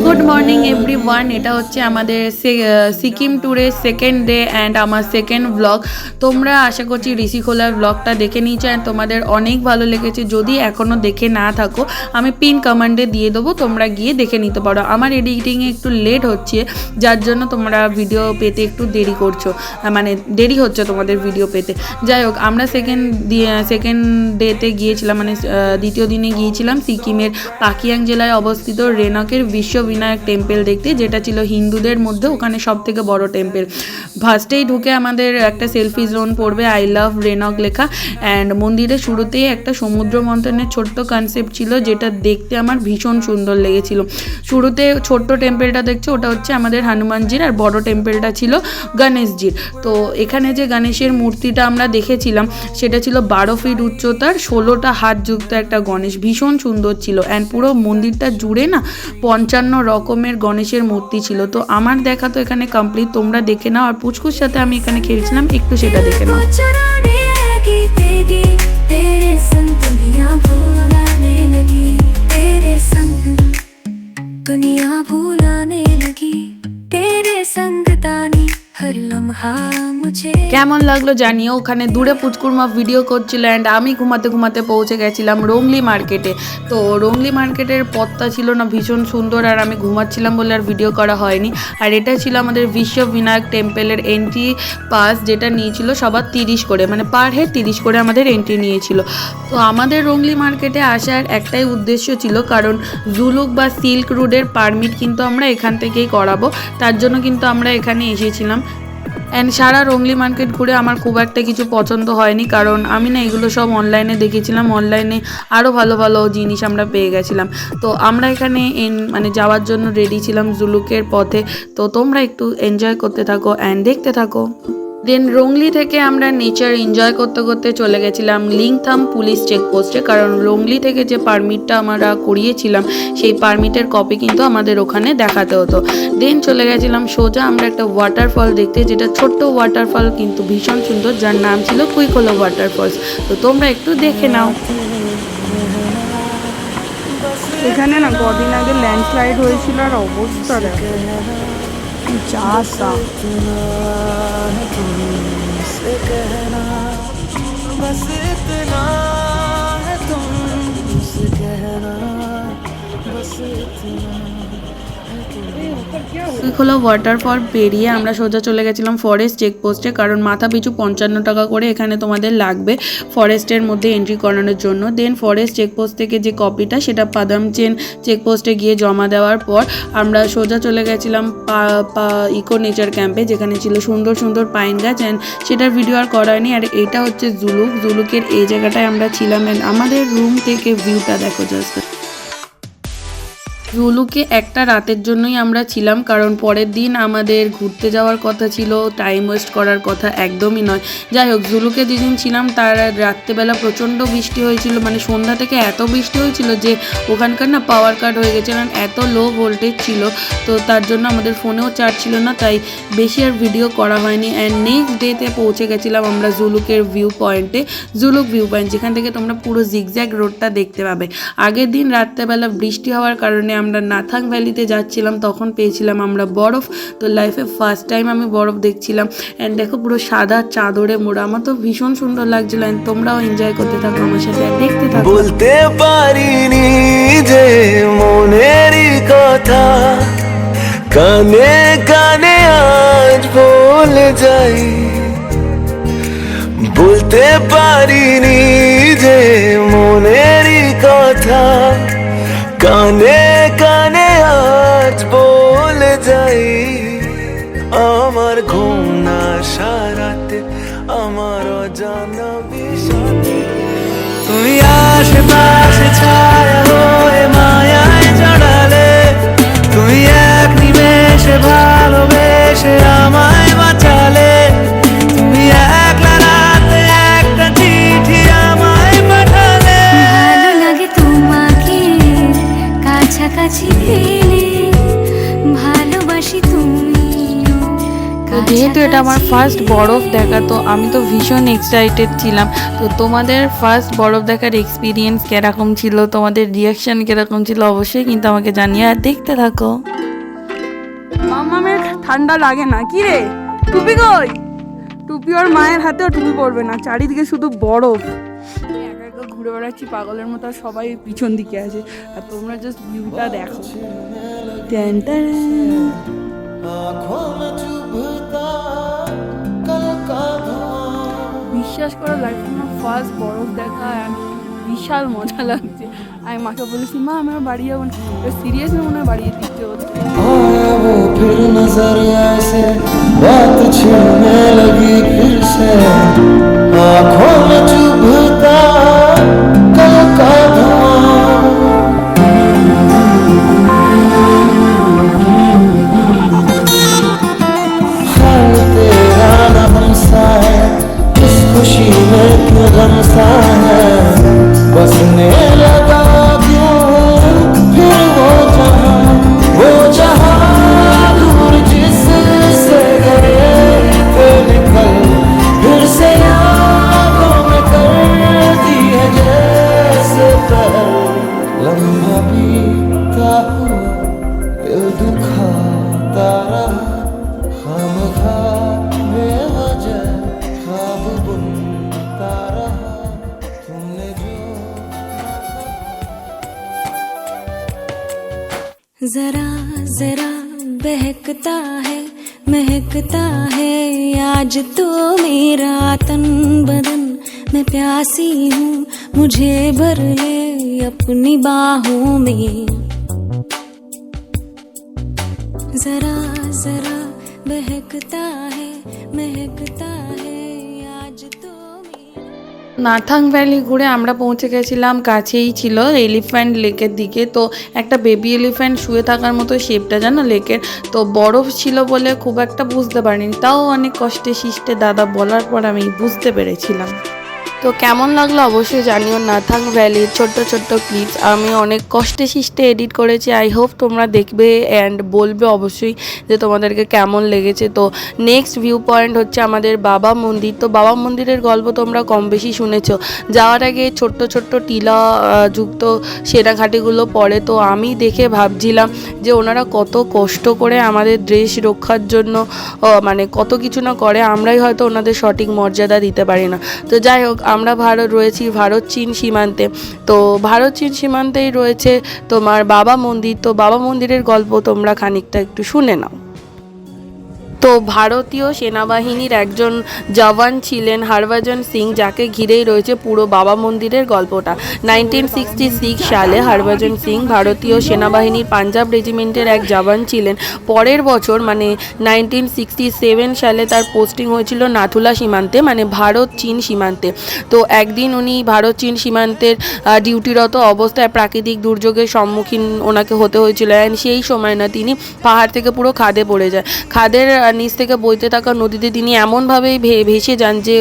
Good morning everyone. এটা হচ্ছে আমাদের সিকিম ট্যুরের সেকেন্ড ডে অ্যান্ড আমার সেকেন্ড ব্লগ। তোমরা আশা করছি ঋষিখোলার ব্লগটা দেখে নিয়েছো অ্যান্ড তোমাদের অনেক ভালো লেগেছে। যদি এখনও দেখে না থাকো আমি পিন কমেন্টে দিয়ে দেবো, তোমরা গিয়ে দেখে নিতে পারো। আমার এডিটিংয়ে একটু লেট হচ্ছে, যার জন্য তোমরা ভিডিও পেতে একটু দেরি করছো, মানে দেরি হচ্ছে তোমাদের ভিডিও পেতে। যাই হোক, আমরা সেকেন্ড ডেতে গিয়েছিলাম, মানে দ্বিতীয় দিনে গিয়েছিলাম সিকিমের পাকিয়াং জেলায় অবস্থিত রেনকের বিশ্ববিনায়ক টেম্পল দেখতে, যেটা ছিল হিন্দুদের মধ্যে ওখানে সব থেকে বড় টেম্পল। ফার্স্টেই ঢুকে আমাদের একটা সেলফি জোন পড়বে আই লাভ রেনক লেখা, অ্যান্ড মন্দিরের শুরুতেই একটা সমুদ্র মন্থনের ছোট্ট কনসেপ্ট ছিল, যেটা দেখতে আমার ভীষণ সুন্দর লেগেছিল। শুরুতে ছোট্ট টেম্পলটা দেখছো, ওটা হচ্ছে আমাদের হনুমানজির, আর বড় টেম্পলটা ছিল গণেশজির। তো এখানে যে গণেশের মূর্তিটা আমরা দেখেছিলাম সেটা ছিল 12 ফিট উচ্চতার 16টা হাত যুক্ত একটা গণেশ, ভীষণ সুন্দর ছিল। অ্যান্ড পুরো মন্দিরটা জুড়ে না 55 রকমের গণেশের মূর্তি ছিল। তো আমার দেখা তো এখানে কমপ্লিট, তোমরা দেখে নাও। আর পুচকুর সাথে আমি এখানে খেলছিলাম, একটু সেটা দেখে নাও। दुनिया भुलाने लगी तेरे संग तानी हर लम्हा मुझे। কেমন লাগলো জানিও। ওখানে দূরে পুচকুর মা ভিডিও করছিল অ্যান্ড আমি ঘুমাতে ঘুমাতে পৌঁছে গেছিলাম রোংলি মার্কেটে। তো রোংলি মার্কেটের পথটা ছিল না ভীষণ সুন্দর, আর আমি ঘুমাচ্ছিলাম বলে আর ভিডিও করা হয়নি। আর এটা ছিল আমাদের বিশ্ববিনায়ক টেম্পলের এন্ট্রি পাস, যেটা নিয়েছিল সবার 30 করে, মানে পার হেড 30 করে আমাদের এন্ট্রি নিয়েছিল। তো আমাদের রোংলি মার্কেটে আসার একটাই উদ্দেশ্য ছিল, কারণ জুলুক বা সিল্ক রুটের পারমিট কিন্তু আমরা এখান থেকেই করাবো, তার জন্য কিন্তু আমরা এখানে এসেছিলাম। অ্যান্ড সারা রোংলি মার্কেট ঘুরে আমার খুব একটা কিছু পছন্দ হয়নি, কারণ আমি না এগুলো সব অনলাইনে দেখেছিলাম, অনলাইনে আরও ভালো ভালো জিনিস আমরা পেয়ে গেছিলাম। তো আমরা এখানে মানে যাওয়ার জন্য রেডি ছিলাম জুলুকের পথে। তো তোমরা একটু এনজয় করতে থাকো অ্যান্ড দেখতে থাকো। দেন রোংলি থেকে আমরা নেচার এনজয় করতে করতে চলে গেছিলাম লিংথাম পুলিশ চেকপোস্টে, কারণ রোংলি থেকে যে পারমিটটা আমরা করিয়েছিলাম সেই পারমিটের কপি কিন্তু আমাদের ওখানে দেখাতে হতো। দেন চলে গেছিলাম সোজা আমরা একটা ওয়াটারফল দেখতে, যেটা ছোট্ট ওয়াটারফল কিন্তু ভীষণ সুন্দর, যার নাম ছিল কুইকোলো ওয়াটারফলস। তো তোমরা একটু দেখে নাও। এখানে না কদিন আগে ল্যান্ডস্লাইড হয়েছিল, আর অবস্থা দেখো কুইকোলো ওয়াটারফল পেরিয়ে আমরা সোজা চলে গেছিলাম ফরেস্ট চেকপোস্টে, কারণ মাথা পিছু 55 টাকা করে এখানে তোমাদের লাগবে ফরেস্টের মধ্যে এন্ট্রি করানোর জন্য। দেন ফরেস্ট চেকপোস্ট থেকে যে কপিটা সেটা পাদামচেন চেকপোস্টে গিয়ে জমা দেওয়ার পর আমরা সোজা চলে গেছিলাম ইকো নেচার ক্যাম্পে, যেখানে ছিল সুন্দর সুন্দর পাইন গাছ, অ্যান্ড সেটার ভিডিও আর করা হয়নি। আর এটা হচ্ছে জুলুকের এই জায়গাটায় আমরা ছিলাম, অ্যান্ড আমাদের রুম থেকে ভিউটা দেখো জাস্ট। জুলুকে একটা রাতের জন্যই আমরা ছিলাম, কারণ পরের দিন আমাদের ঘুরতে যাওয়ার কথা ছিল, টাইম ওয়েস্ট করার কথা একদমই নয়। যাই হোক, জুলুকে যেদিন ছিলাম তার রাত্রেবেলা প্রচণ্ড বৃষ্টি হয়েছিল, মানে সন্ধ্যা থেকে এত বৃষ্টি হয়েছিল যে ওখানকার না পাওয়ার কাট হয়ে গেছে, কারণ এত লো ভোল্টেজ ছিল। তো তার জন্য আমাদের ফোনেও চার্জ ছিল না, তাই বেশি আর ভিডিও করা হয়নি। অ্যান্ড নেক্সট ডেতে পৌঁছে গেছিলাম আমরা জুলুকের ভিউ পয়েন্টে, জুলুক ভিউ পয়েন্ট, যেখান থেকে তোমরা পুরো জিগজ্যাগ রোডটা দেখতে পাবে। আগের দিন রাত্রেবেলা বৃষ্টি হওয়ার কারণে আমরা নাথাং ভ্যালিতে যাচ্ছিলাম, তখন পেয়েছিলাম আমরা বরফ। তো লাইফে ফার্স্ট টাইম আমি বরফ দেখছিলাম, অ্যান্ড দেখো পুরো সাদা চাদরে মোড়া, আমার তো ভীষণ সুন্দর লাগছিল। অ্যান্ড তোমরাও এনজয় করতে থাকো আমার সাথে, আর দেখতে থাকো। বলতে পারিনি যে মনেরই কথা, কানে কানে আজ বলে যাই। বলতে পারিনি যে মনেরই কথা, কানে কানে আজ বলে যাই। আমার ঘুম না সারাতে আমার অজানা বিষয়ে তুমি আশেপাশে ছায়া হয়ে মায়ায় জড়ালে, তুমি এক নিমেষে ভালোবেসে আমায় বাঁচালে। তুমি একলা রাতে একটা চিঠি আমায় পাঠালে। ভালো লাগে তোমাকে কাছাকাছি পেলে, ভালোবাসি তুমি। তো যেহেতু এটা আমার ফার্স্ট বরফ দেখা, তো আমি তো ভীষণ এক্সাইটেড ছিলাম। তো তোমাদের ফার্স্ট বরফ দেখার এক্সপিরিয়েন্স কিরকম ছিল, তোমাদের রিয়াকশন কিরকম ছিল, অবশ্যই কিন্তু আমাকে জানিয়ে আর দেখতে থাকো। মামামের ঠান্ডা লাগে না কি রে? টুপি কই? টুপি ওর মায়ের হাতেও টুপি পরবে না, চারিদিকে শুধু বরফ। একা একা ঘুরে বেড়াচ্ছি পাগলের মতো, আর সবাই পিছন দিকে আছে, আর তোমরা জাস্ট ভিউটা দেখো। Tan tan. বিশ্বাস করো, লাইফে আমার ফার্স্ট বরফ দেখা, বিশাল মজা লাগছে। আমি মাকে বলেছি, মা আমার বাড়ি যাবো না, সিরিয়াসলি মনে হয় বাড়িয়ে দিচ্ছে হচ্ছে। आया वो फिर नजर ऐसे बात छूने लगी फिर से आंखों में चुभता कल का धुआं हाल तेरा न हमसा है इस खुशी में क्यों गम सा है बसने लगा क्यों फिर वो जहां दूर जिससे गए थे निकल फिर से यादों में कर दी है जैसे पहल लम्हा बीता हुआ दिल दुखाता रहा खामखा बेवजह ख्वाब बुनता रहा तुमने जो जरा जरा बहकता है महकता है आज तो मेरा तन बदन, मैं प्यासी हूँ मुझे भर ले अपनी बाहों में। जरा जरा बहकता है महकता है आज तो নাথাং ভ্যালি ঘুরে আমরা পৌঁছে গেছিলাম, কাছেই ছিল এলিফ্যান্ট লেকের দিকে। তো একটা বেবি এলিফ্যান্ট শুয়ে থাকার মতো শেপটা জানো লেকের, তো বরফ ছিল বলে খুব একটা বুঝতে পারিনি, তাও অনেক কষ্টে শিষ্টে দাদা বলার পর আমি বুঝতে পেরেছিলাম। তো কেমন লাগলো অবশ্যই জানিও নাথাং ভ্যালির ছোট্ট ছোট্ট ক্লিপস আমি অনেক কষ্টে শিষ্টে এডিট করেছি। আই হোপ তোমরা দেখবে অ্যান্ড বলবে অবশ্যই যে তোমাদেরকে কেমন লেগেছে। তো নেক্সট ভিউ পয়েন্ট হচ্ছে আমাদের বাবা মন্দির। তো বাবা মন্দিরের গল্প তোমরা কম বেশি শুনেছ। যাওয়ার আগে ছোট্ট ছোট্ট টিলা যুক্ত সেনাঘাটিগুলো পড়ে, তো আমি দেখে ভাবছিলাম যে ওনারা কত কষ্ট করে আমাদের দেশ রক্ষার জন্য মানে কত কিছু না করে, আমরাই হয়তো ওনাদের সঠিক মর্যাদা দিতে পারি না। তো যাই হোক, আমরা রয়েছি ভারত চীন সীমান্তে। তো ভারত চীন সীমান্তেই রয়েছে তোমার বাবা মন্দির। তো বাবা মন্দিরের গল্প তোমরা খানিকটা একটু শুনে নাও। তো ভারতীয় সেনাবাহিনীর একজন জওয়ান ছিলেন হরভজন সিং, যাকে ঘিরেই রয়েছে পুরো বাবা মন্দিরের গল্পটা। 1966 সালে হরভজন সিং ভারতীয় সেনাবাহিনীর পাঞ্জাব রেজিমেন্টের এক জওয়ান ছিলেন। পরের বছর মানে 1967 সালে তার পোস্টিং হয়েছিল নাথুলা সীমান্তে, মানে ভারত চীন সীমান্তে। তো একদিন উনি ভারত চীন সীমান্তের ডিউটিরত অবস্থায় প্রাকৃতিক দুর্যোগের সম্মুখীন ওনাকে হতে হয়েছিল। অ্যান্ড সেই সময় না তিনি পাহাড় থেকে পুরো খাদে পড়ে যায়। খাদের নিচ থেকে বইতে থাকা নদীতে তিনি এমনভাবেই ভেসে যান যে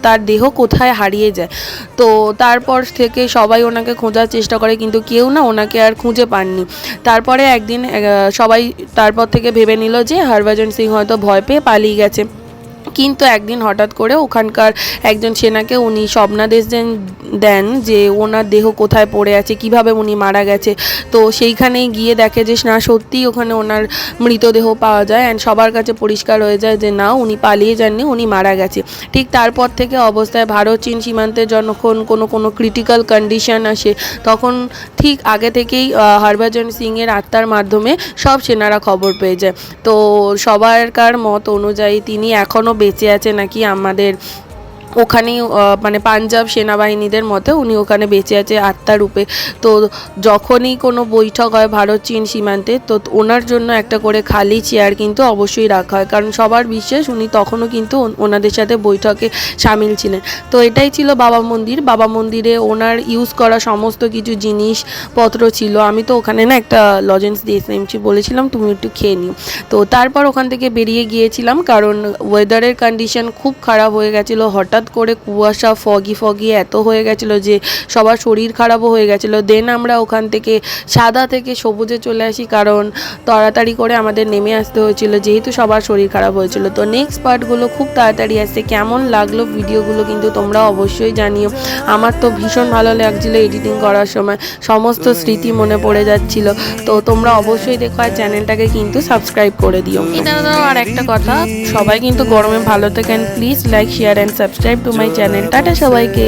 তার দেহ কোথায় হারিয়ে যায়। তো তারপর থেকে সবাই ওনাকে খোঁজার চেষ্টা করে, কিন্তু কেউ না ওনাকে আর খুঁজে পাননি। তারপরে একদিন সবাই তারপর থেকে ভেবে নিল যে হরভজন সিং হয়তো ভয় পেয়ে পালিয়ে গেছে। কিন্তু একদিন হঠাৎ করে ওখানকার একজন সেনাকে উনি স্বপ্নাদেশ দেন যে ওনার দেহ কোথায় পড়ে আছে, কিভাবে উনি মারা গেছে। তো সেইখানেই গিয়ে দেখে যে না, সত্যিই ওখানে ওনার মৃতদেহ পাওয়া যায়। অ্যান্ড সবার কাছে পরিষ্কার হয়ে যায় যে না, উনি পালিয়ে যাননি, উনি মারা গেছে। ঠিক তারপর থেকে অবস্থায় ভারত চীন সীমান্তে যখন কোনো ক্রিটিক্যাল কন্ডিশন আসে, তখন ঠিক আগে থেকেই হরভজন সিংয়ের আত্মার মাধ্যমে সব সেনারা খবর পেয়ে যায়। তো সবারকার মত অনুযায়ী তিনি এখনও বেঁচে আছে নাকি আমাদের ওখানেই, মানে পাঞ্জাব সেনাবাহিনীদের মতে উনি ওখানে বেঁচে আছে আত্মারূপে। তো যখনই কোনো বৈঠক হয় ভারত চীন সীমান্তে, তো ওনার জন্য একটা করে খালি চেয়ার কিন্তু অবশ্যই রাখা হয়, কারণ সবার বিশ্বাস উনি তখনও কিন্তু ওনাদের সাথে বৈঠকে সামিল ছিলেন। তো এটাই ছিল বাবা মন্দির। বাবা মন্দিরে ওনার ইউজ করা সমস্ত কিছু জিনিসপত্র ছিল। আমি তো ওখানে না একটা লজেন্স দিয়ে এসেছি, বলেছিলাম তুমি একটু খেয়ে নিও। তো তারপর ওখান থেকে বেরিয়ে গিয়েছিলাম, কারণ ওয়েদারের কন্ডিশন খুব খারাপ হয়ে গেছিলো। হঠাৎ হঠাৎ করে কুয়াশা ফগি এত হয়ে গেছিলো যে সবার শরীর খারাপও হয়ে গেছিলো। দেন আমরা ওখান থেকে সাদা থেকে সবুজে চলে আসি, কারণ তাড়াতাড়ি করে আমাদের নেমে আসতে হয়েছিল যেহেতু সবার শরীর খারাপ হয়েছিল। তো নেক্সট পার্টগুলো খুব তাড়াতাড়ি আসছে। কেমন লাগলো ভিডিওগুলো কিন্তু তোমরা অবশ্যই জানিও। আমার তো ভীষণ ভালো লাগছিলো এডিটিং করার সময়, সমস্ত স্মৃতি মনে পড়ে যাচ্ছিল। তো তোমরা অবশ্যই দেখো আর চ্যানেলটাকে কিন্তু সাবস্ক্রাইব করে দিও। এছাড়াও আর একটা কথা, সবাই কিন্তু গরমে ভালো থাকেন, please like share and subscribe to my channel. Tata সবাইকে।